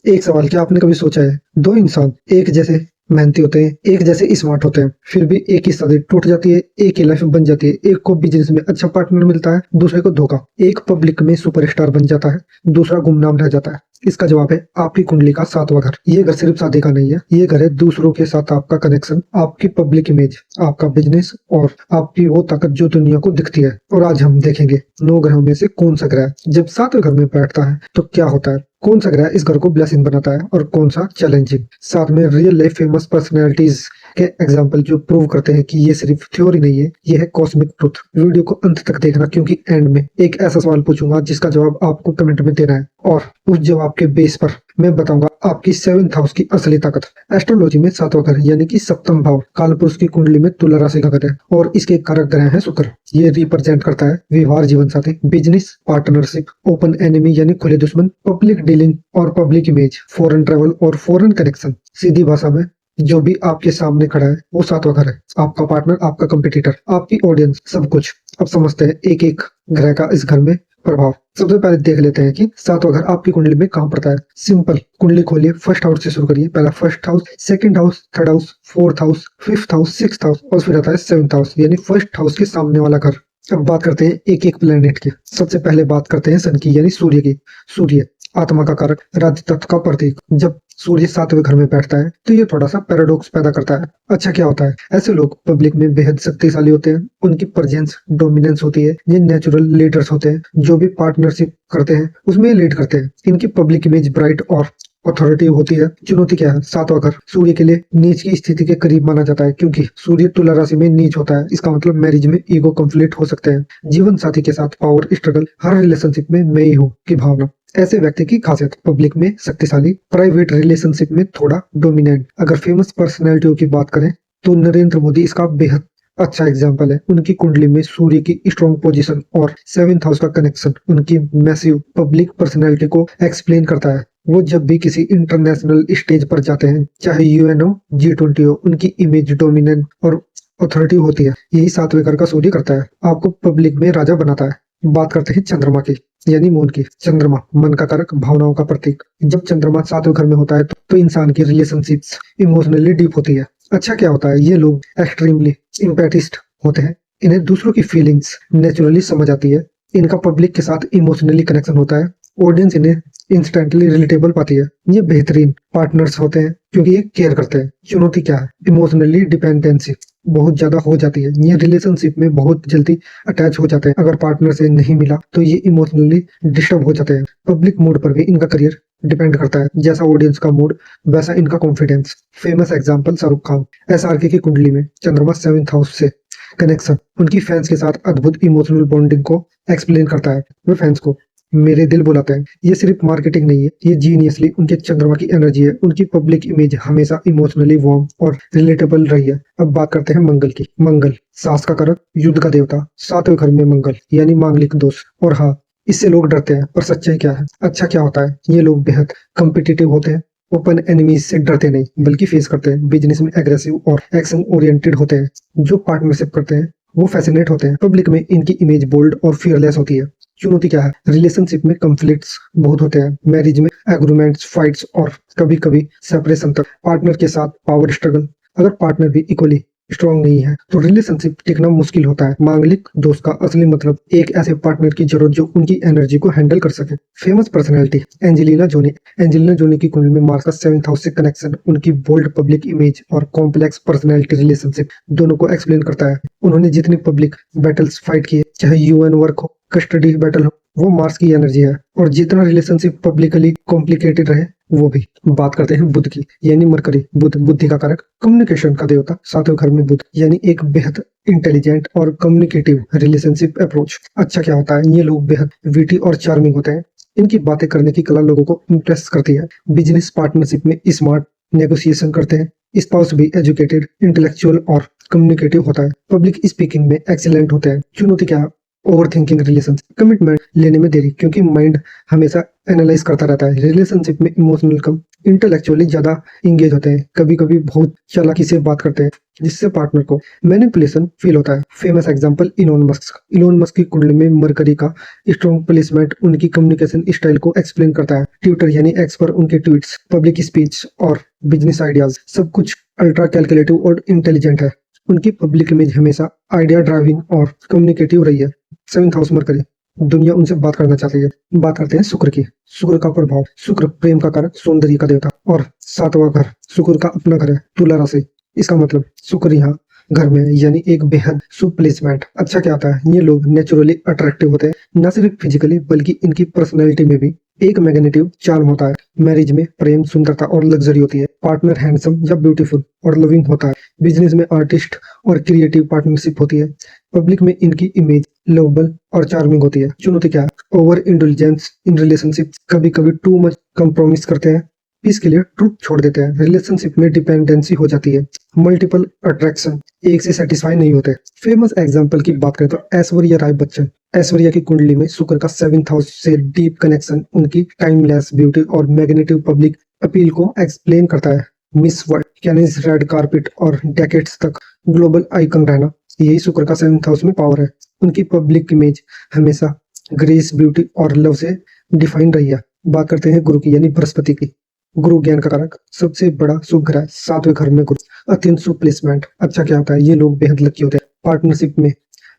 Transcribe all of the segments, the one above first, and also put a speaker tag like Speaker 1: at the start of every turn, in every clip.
Speaker 1: एक सवाल, क्या आपने कभी सोचा है, दो इंसान एक जैसे मेहनती होते हैं, एक जैसे स्मार्ट होते हैं, फिर भी एक की शादी टूट जाती है, एक की लाइफ बन जाती है। एक को बिजनेस में अच्छा पार्टनर मिलता है, दूसरे को धोखा। एक पब्लिक में सुपरस्टार बन जाता है, दूसरा गुमनाम रह जाता है। इसका जवाब है आपकी कुंडली का सातवां घर। ये घर सिर्फ शादी का नहीं है, ये घर है दूसरों के साथ आपका कनेक्शन, आपकी पब्लिक इमेज, आपका बिजनेस और आपकी वो ताकत जो दुनिया को दिखती है। और आज हम देखेंगे 9 ग्रहों में से कौन सा ग्रह जब सातवें घर में बैठता है तो क्या होता है, कौन सा ग्रह इस घर को ब्लेसिंग बनाता है और कौन सा चैलेंजिंग। साथ में रियल लाइफ फेमस पर्सनैलिटीज के एग्जाम्पल जो प्रूव करते हैं कि ये सिर्फ थ्योरी नहीं है, ये है कॉस्मिक ट्रुथ। वीडियो को अंत तक देखना, क्योंकि एंड में एक ऐसा सवाल पूछूंगा जिसका जवाब आपको कमेंट में देना है, और उस जवाब के बेस पर मैं बताऊंगा आपकी 7th हाउस की असली ताकत। एस्ट्रोलॉजी में सातवां घर यानी कि सप्तम भाव कालपुरुष की कुंडली में तुला राशि का घर है और इसके कारक ग्रह है शुक्र। ये रिप्रेजेंट करता है व्यवहार जीवन साथी, बिजनेस पार्टनरशिप, ओपन एनिमी यानी खुले दुश्मन, पब्लिक डीलिंग और पब्लिक इमेज, फॉरेन ट्रेवल और फॉरेन कनेक्शन। सीधी भाषा में जो भी आपके सामने खड़ा है वो सातवां घर है, आपका पार्टनर, आपका कंपटीटर, आपकी ऑडियंस, सब कुछ। अब समझते हैं एक एक ग्रह का इस घर में प्रभाव। सबसे पहले देख लेते हैं कि सातवां घर आपकी कुंडली में कहाँ पड़ता है। सिंपल, कुंडली खोलिए, फर्स्ट हाउस से शुरू करिए। पहला first house, second house, third house, fourth house, fifth house, sixth house और फिर आता है 7th हाउस यानी फर्स्ट हाउस के सामने वाला घर। अब बात करते हैं एक एक प्लेनेट की। सबसे पहले बात करते हैं सन की यानी सूर्य की। सूर्य आत्मा का कारक, राज्य तत्व का प्रतीक। जब सूर्य सातवें घर में बैठता है तो ये थोड़ा सा पैराडॉक्स पैदा करता है। अच्छा क्या होता है, ऐसे लोग पब्लिक में बेहद शक्तिशाली होते हैं, उनकी प्रेजेंस डोमिनेंस होती है। ये नेचुरल लीडर्स होते हैं, जो भी पार्टनरशिप करते हैं उसमें लीड करते हैं। इनकी पब्लिक इमेज ब्राइट और अथॉरिटी होती है। चुनौती क्या है, सातवां घर सूर्य के लिए नीच की स्थिति के करीब माना जाता है, क्योंकि सूर्य तुला राशि में नीच होता है। इसका मतलब मैरिज में ईगो कंफ्लिक्ट हो सकते हैं, जीवन साथी के साथ पावर स्ट्रगल, हर रिलेशनशिप में मैं ही हूँ की भावना। ऐसे व्यक्ति की खासियत, पब्लिक में शक्तिशाली, प्राइवेट रिलेशनशिप में थोड़ा डोमिनेंट। अगर फेमस पर्सनैलिटियों की बात करें तो नरेंद्र मोदी इसका बेहद अच्छा एग्जाम्पल है। उनकी कुंडली में सूर्य की स्ट्रॉन्ग पोजीशन और 7th हाउस का कनेक्शन उनकी मैसिव पब्लिक पर्सनैलिटी को एक्सप्लेन करता है। वो जब भी किसी इंटरनेशनल स्टेज पर जाते हैं, चाहे UN हो, G20 हो, उनकी इमेज डोमिनेंट और अथॉरिटी होती है। यही सातवें घर का सूर्य करता है, आपको पब्लिक में राजा बनाता है। बात करते हैं चंद्रमा की यानी मून की। चंद्रमा मन का कारक, भावनाओं का प्रतीक। जब चंद्रमा सातवें घर में होता है तो इंसान की रिलेशनशिप्स इमोशनली डीप होती है। अच्छा क्या होता है, ये लोग एक्सट्रीमली इम्पैथिस्ट होते हैं, इन्हें दूसरों की फीलिंग्स नेचुरली समझ आती है। इनका पब्लिक के साथ इमोशनली कनेक्शन होता है, ऑडियंस इन्हें इंस्टेंटली रिलेटेबल पाती है। ये बेहतरीन पार्टनर्स होते हैं क्योंकि ये केयर करते हैं। चुनौती क्या है, इमोशनली डिपेंडेंसी बहुत ज्यादा हो जाती है। ये रिलेशनशिप में बहुत जल्दी अटैच हो जाते हैं, अगर पार्टनर से नहीं मिला तो ये इमोशनली डिस्टर्ब हो जाते हैं। पब्लिक मूड पर भी इनका करियर डिपेंड करता है, जैसा ऑडियंस का मूड वैसा इनका confidence. Famous example Shahrukh Khan. SRK की कुंडली में चंद्रमा 7th हाउस से कनेक्शन उनकी फैंस के साथ अद्भुत इमोशनल बॉन्डिंग को एक्सप्लेन करता है। वे फैंस को मेरे दिल बुलाते हैं। ये सिर्फ मार्केटिंग नहीं है, ये जीनियसली उनके चंद्रमा की एनर्जी है। उनकी पब्लिक इमेज हमेशा इमोशनली वार्म और रिलेटेबल रही है। अब बात करते हैं मंगल की। मंगल सास का कारक, युद्ध का देवता, सातवें घर में मंगल यानी मांगलिक दोष। और हाँ, इससे लोग डरते हैं, पर सच्चाई क्या है, अच्छा क्या होता है, ये लोग बेहद कम्पिटिटिव होते हैं, ओपन एनिमीज से डरते नहीं बल्कि फेस करते हैं। बिजनेस में एग्रेसिव और एक्शन ओरिएंटेड होते हैं। जो पार्टनरशिप करते हैं वो फैसिनेट होते हैं। पब्लिक में इनकी इमेज बोल्ड और फियरलेस होती है। चुनौती क्या है, रिलेशनशिप में कॉन्फ्लिक्ट्स बहुत होते हैं, मैरिज में एग्रीमेंट्स, फाइट्स और कभी कभी सेपरेशन तक। पार्टनर के साथ पावर स्ट्रगल, अगर पार्टनर भी इक्वली स्ट्रॉन्ग नहीं है तो रिलेशनशिप टिकना मुश्किल होता है। मांगलिक दोस्त का असली मतलब एक ऐसे पार्टनर की जरूरत जो उनकी एनर्जी को हैंडल कर सके। फेमस पर्सनैलिटी एंजेलिना जोनी। एंजेलिना जोनी की कुंडली में मार्स का 7th हाउस से कनेक्शन उनकी बोल्ड पब्लिक इमेज और कॉम्प्लेक्स पर्सनैलिटी रिलेशनशिप दोनों को एक्सप्लेन करता है। उन्होंने जितनी पब्लिक बैटल्स फाइट किए, चाहे UN वर्क हो, कस्टडी बैटल हो, वो मार्स की एनर्जी है। और जितना रिलेशनशिप पब्लिकली कॉम्प्लिकेटेड रहे वो भी। बात करते हैं बुध की यानी मरकरी। बुध बुद्धि का कारक, कम्युनिकेशन का देवता, सातवें घर में बुध यानी एक बेहद इंटेलिजेंट और कम्युनिकेटिव रिलेशनशिप अप्रोच। अच्छा क्या होता है, ये लोग बेहद विटी और चार्मिंग होते हैं। इनकी बातें करने की कला लोगों को इम्प्रेस करती है। बिजनेस पार्टनरशिप में स्मार्ट नेगोशिएशन करते हैं। स्पाउस भी एजुकेटेड, इंटेलेक्चुअल और कम्युनिकेटिव होता है। पब्लिक स्पीकिंग में एक्सीलेंट होते हैं। चुनौती क्या है, ओवर थिंकिंग रिलेशन, कमिटमेंट लेने में देरी, क्योंकि माइंड हमेशा एनालाइज करता रहता है। रिलेशनशिप में इमोशनल कम इंटेलेक्चुअली ज्यादा इंगेज होते हैं, कभी कभी बहुत चालाकी से बात करते हैं जिससे पार्टनर को मैनिपुलेशन फील होता है। फेमस एग्जांपल इलोन मस्क की कुंडली में मरकरी का स्ट्रॉन्ग प्लेसमेंट उनकी कम्युनिकेशन स्टाइल को एक्सप्लेन करता है। ट्विटर यानी एक्स पर उनके ट्वीट्स, पब्लिक स्पीच और बिजनेस आइडियाज सब कुछ अल्ट्रा कैलकुलेटिव और इंटेलिजेंट है। उनकी पब्लिक इमेज हमेशा आइडिया ड्राइविंग और कम्युनिकेटिव रही है। 7th हाउस मरकरी, दुनिया उनसे बात करना चाहती है। बात करते हैं शुक्र की। शुक्र का प्रभाव, शुक्र प्रेम का कारक, सौंदर्य का देवता और 7वां घर शुक्र का अपना घर है, तुला राशि। इसका मतलब शुक्र यहाँ घर में है, यानी एक बेहद शुभ प्लेसमेंट। अच्छा क्या होता है, ये लोग नेचुरली अट्रैक्टिव होते हैं, न सिर्फ फिजिकली बल्कि इनकी पर्सनैलिटी में भी एक मैग्नेटिव चार्म होता है। मैरिज में प्रेम, सुंदरता और लग्जरी होती है। पार्टनर हैंडसम या ब्यूटीफुल और लविंग होता है। बिजनेस में आर्टिस्ट और क्रिएटिव पार्टनरशिप होती है। पब्लिक में इनकी इमेज लवेबल और चार्मिंग होती है। चुनौती क्या है, ओवर इंटेलिजेंस इन रिलेशनशिप, कभी कभी टू मच कंप्रोमिस करते हैं, पीस के लिए ट्रूथ छोड़ देते हैं। रिलेशनशिप में डिपेंडेंसी हो जाती है। मल्टीपल अट्रैक्शन, एक से सेटिस्फाई नहीं होते। फेमस एग्जांपल की बात करें तो ऐश्वर्या राय बच्चन। ऐश्वर्या की कुंडली में शुक्र का 7th हाउस से डीप कनेक्शन उनकी टाइमलेस ब्यूटी और मैग्नेटिव पब्लिक अपील को एक्सप्लेन करता है। मिस वर्ल्ड, कैनिस, रेड कारपेट और डेकेड्स तक ग्लोबल आइकन रहना, यही शुक्र का 7th हाउस में पावर है। उनकी पब्लिक इमेज हमेशा ग्रेस, ब्यूटी और लव से डिफाइन रही है। बात करते हैं गुरु की, यानी बृहस्पति की। गुरु ज्ञान का कारक, सबसे बड़ा शुभ ग्रह है। 7वें घर में गुरु, अत्यंत शुभ प्लेसमेंट। अच्छा क्या होता है, ये लोग बेहद लकी होते हैं। पार्टनरशिप में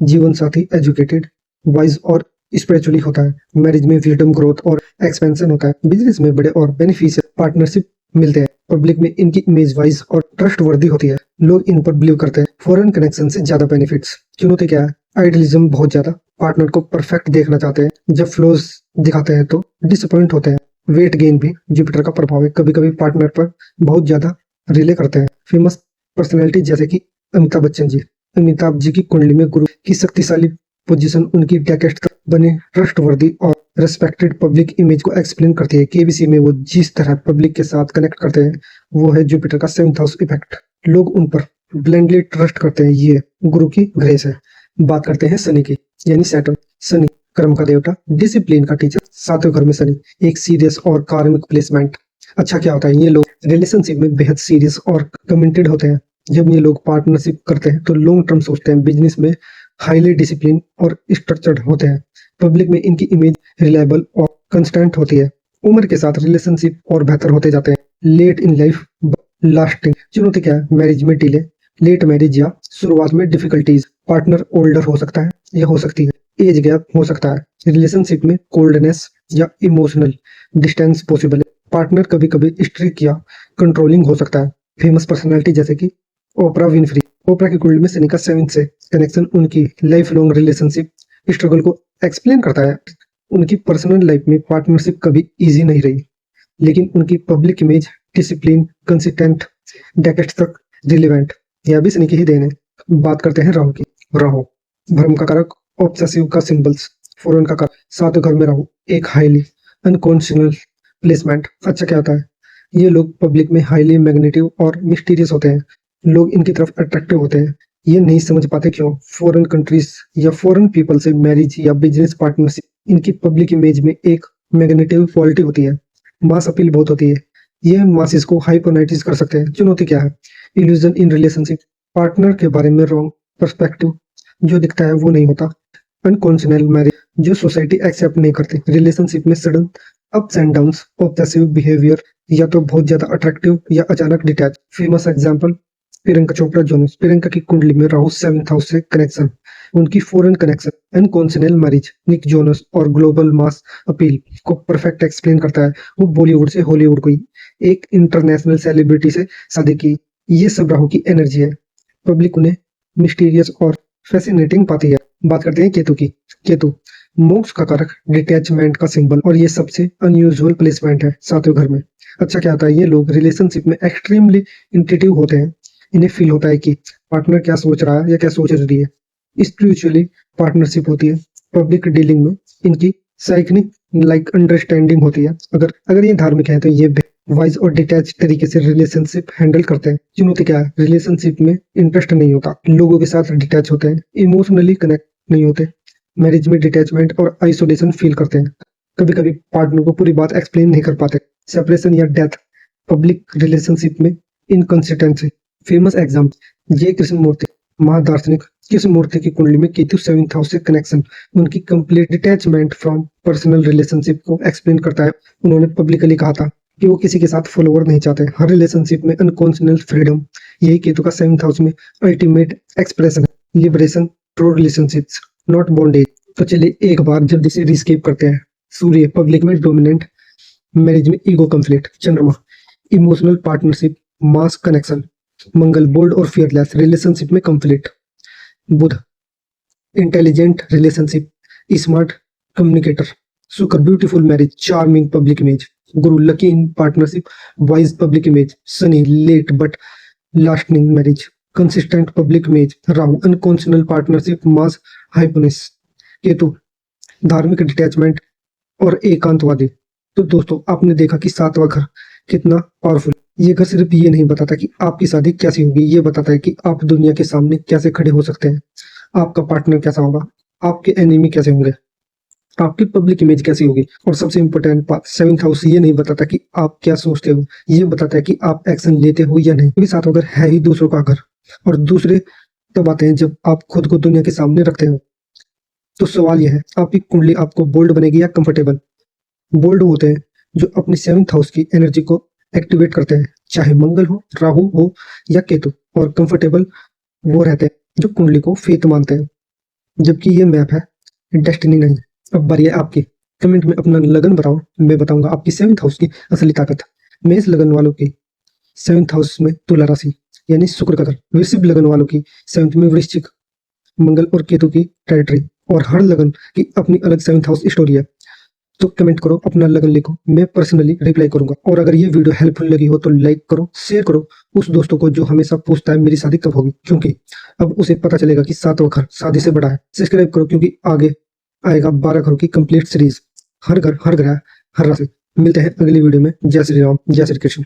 Speaker 1: जीवन साथी एजुकेटेड, वाइज और स्पिरिचुअली होता है। मैरिज में विजडम, ग्रोथ और एक्सपेंशन होता है। बिजनेस में बड़े और बेनिफिशियल पार्टनरशिप मिलते हैं। पब्लिक में इनकी इमेज वाइज और ट्रस्टवर्दी होती है, लोग इन पर बिलीव करते हैं। फॉरेन कनेक्शन से ज्यादा बेनिफिट्स। चुनौती क्या है, आइडियलिज्म बहुत ज्यादा, पार्टनर को परफेक्ट देखना चाहते हैं, जब फ्लॉज दिखाते हैं तो डिसअपॉइंट होते हैं। वेट गेन भी जुपिटर का प्रभाव है, कभी कभी पार्टनर पर बहुत ज्यादा रिले करते हैं। फेमस पर्सनैलिटी जैसे कि अमिताभ बच्चन जी। अमिताभ जी की कुंडली में गुरु की शक्तिशाली पोजीशन उनकी डेकेड तक बने ट्रस्टवर्दी और रेस्पेक्टेड पब्लिक इमेज को एक्सप्लेन करती है। केबीसी में वो जिस तरह पब्लिक के साथ कनेक्ट करते हैं वो है जुपिटर का 7th हाउस इफेक्ट। लोग उन पर ब्लाइंडली ट्रस्ट करते हैं, ये गुरु की ग्रेस है। बात करते हैं शनि की, यानी सैटर्न। शनि कर्म का देवता, डिसिप्लिन का टीचर। 7वें घर में शनि, एक सीरियस और कार्मिक प्लेसमेंट। अच्छा क्या होता है, ये लोग रिलेशनशिप में बेहद सीरियस और कमिटेड होते हैं। जब ये लोग पार्टनरशिप करते हैं तो लॉन्ग टर्म सोचते हैं। बिजनेस में हाईली डिसिप्लिन और स्ट्रक्चर्ड होते हैं। पब्लिक में इनकी इमेज रिलायबल और कंस्टेंट होती है। उम्र के साथ रिलेशनशिप और बेहतर होते जाते हैं। Late in life lasting. चुनौती क्या है, मैरिज में डिले, लेट मैरिज या शुरुआत में डिफिकल्टीज। पार्टनर ओल्डर हो सकता है या हो सकती है, एज गैप हो सकता है। रिलेशनशिप में कोल्डनेस या इमोशनल डिस्टेंस पॉसिबल है। पार्टनर कभी कभी स्ट्रिक्ट या कंट्रोलिंग हो सकता है। फेमस पर्सनालिटी जैसे कि ओपरा विनफ्री। ओपरा की कुंडली में शनि का 7th से कनेक्शन उनकी लाइफ लॉन्ग रिलेशनशिप स्ट्रगल को एक्सप्लेन करता है। उनकी पर्सनल लाइफ में पार्टनरशिप कभी इजी नहीं रही, लेकिन उनकी public image discipline, consistent, decades तक रिलेवेंट, यह भी शनि की ही देन है। बात करते हैं राहु की। राहु भ्रम का कारक, ऑब्सेसिव का सिंबल्स, फॉरेन का कारक। 7वें घर में राहु, एक हाईली अनकॉन्शनल प्लेसमेंट। अच्छा क्या होता है, ये लोग पब्लिक में हाईली मैग्नेटिव और मिस्टीरियस होते हैं। लोग इनकी तरफ अट्रैक्टिव होते हैं। ये नहीं समझ पाते क्यों फॉरेन कंट्रीज या फॉरेन पीपल से मैरिज या बिजनेस पार्टनरशिप। इनकी पब्लिक इमेज में एक मैग्नेटिव क्वालिटी होती है, मास अपील बहुत होती है। ये मासिस को हाइपरनाइटिस कर सकते हैं। चुनौती क्या है, इल्यूजन इन रिलेशनशिप। पार्टनर के बारे में रॉन्ग पर्सपेक्टिव, जो दिखता है वो नहीं होता। अनकॉन्शनल मैरिज, जो सोसाइटी एक्सेप्ट नहीं करती। रिलेशनशिप में sudden ups and downs, obsessive behaviour, या तो बहुत ज्यादा अट्रैक्टिव या अचानक detach. Famous example Priyanka Chopra Jonas. Priyanka की कुंडली में राहु 7th हाउस से कनेक्शन, उनकी foreign connection, unconditional marriage, Nick Jonas और ग्लोबल मास अपील को परफेक्ट एक्सप्लेन करता है। वो बॉलीवुड से हॉलीवुड को एक इंटरनेशनल सेलिब्रिटी से शादी की। ये सब राहु की एनर्जी है। पब्लिक उन्हें मिस्टीरियस और फैसिनेटिंग पाती है। बात करते हैं केतु की। केतु मोक्ष का कारक, डिटैचमेंट का सिंबल, और ये सबसे अनयूजुअल प्लेसमेंट है 7वें घर में। अच्छा क्या होता है, ये लोग रिलेशनशिप में एक्सट्रीमली इंट्यूटिव होते हैं। इन्हें फील होता है कि पार्टनर क्या सोच रहा है या क्या सोच रही है। स्पिरिचुअली पार्टनरशिप होती है। पब्लिक डीलिंग में इनकी साइक्निक लाइक अंडरस्टैंडिंग होती है। अगर ये धार्मिक है तो ये वाइज और डिटैच तरीके से रिलेशनशिप हैंडल करते हैं। चुनौती क्या है, रिलेशनशिप में इंटरेस्ट नहीं होता, लोगों के साथ डिटैच होते हैं, इमोशनली कनेक्ट नहीं होते। मैरिज में डिटैचमेंट और आइसोलेशन फील करते हैं। कभी कभी पार्टनर को पूरी बात एक्सप्लेन नहीं कर पाते। सेपरेशन या डेथ, पब्लिक रिलेशनशिप में इनकंसिस्टेंसी। फेमस एग्जाम्पल जय कृष्णमूर्ति, महादार्शनिक कृष्णमूर्ति की कुंडली में केतु 7th हाउस से कनेक्शन उनकी complete detachment from personal relationship को एक्सप्लेन करता है। उन्होंने पब्लिकली कहा था कि वो किसी के साथ फॉलोवर नहीं चाहते, हर रिलेशनशिप में अनकंडीशनल फ्रीडम। यही केतु का 7th हाउस में अल्टीमेट एक्सप्रेशन है, liberation through relationships not bondage. तो चलिए एक बार जल्दी से रिस्केप करते हैं। सूर्य पब्लिक में डोमिनेंट, मैरिज में ego conflict. Chandrama emotional partnership, mass connection. Mangal bold और फियरलेस, रिलेशनशिप में conflict. Budh intelligent relationship, smart communicator. Shukra beautiful marriage, charming public image. Guru lucky in partnership, wise public image. Shani late but lasting marriage, consistent public image. Rahu unconditional partnership, mass hypeness. Ketu धार्मिक detachment और एकांतवादी। तो दोस्तों आपने देखा कि 7वां घर कितना पावरफुल। ये घर सिर्फ ये नहीं बताता कि आपकी शादी कैसी होगी, ये बताता है कि आप दुनिया के सामने कैसे खड़े हो सकते हैं, आपका पार्टनर कैसा होगा, आपके एनिमी कैसे होंगे, आपकी पब्लिक इमेज कैसी होगी। और सबसे इंपॉर्टेंट बात, 7th हाउस ये नहीं बताता कि आप क्या सोचते हो, ये बताता है कि आप एक्शन लेते हो या नहीं। क्योंकि 7वां घर है ही दूसरों का घर, और दूसरे तब आते हैं जब आप खुद को दुनिया के सामने रखते हो। तो सवाल यह है, आपकी कुंडली आपको बोल्ड बनेगी या कंफर्टेबल। बोल्ड होते हैं जो अपनी 7th हाउस की एनर्जी को एक्टिवेट करते हैं, चाहे मंगल हो, राहु हो या केतु। और कंफर्टेबल वो रहते हैं जो कुंडली को फेत मानते हैं, जबकि ये मैप है, डेस्टिनी नहीं। अब बारी है आपकी, कमेंट में अपना लगन बताओ, मैं बताऊंगा आपकी 7th हाउस की असली ताकत। मेष लगन वालों की 7th हाउस में तुला राशि यानी शुक्र का घर। वृषभ लगन वालों की 7th में वृश्चिक, मंगल और केतु की टेरिटरी। और हर लगन की अपनी अलग 7th हाउस स्टोरी है। तो कमेंट करो, अपना लगन लिखो, मैं पर्सनली रिप्लाई करूंगा। और अगर ये वीडियो हेल्पफुल लगी हो तो लाइक करो, शेयर करो उस दोस्तों को जो हमेशा पूछता है मेरी शादी कब होगी, क्योंकि अब उसे पता चलेगा कि 7वां घर शादी से बड़ा है। सब्सक्राइब करो क्योंकि आगे आएगा 12 घरों की कंप्लीट सीरीज, हर घर हर ग्रह हर राशि। मिलते हैं अगली वीडियो में। जय श्री राम, जय श्री कृष्ण।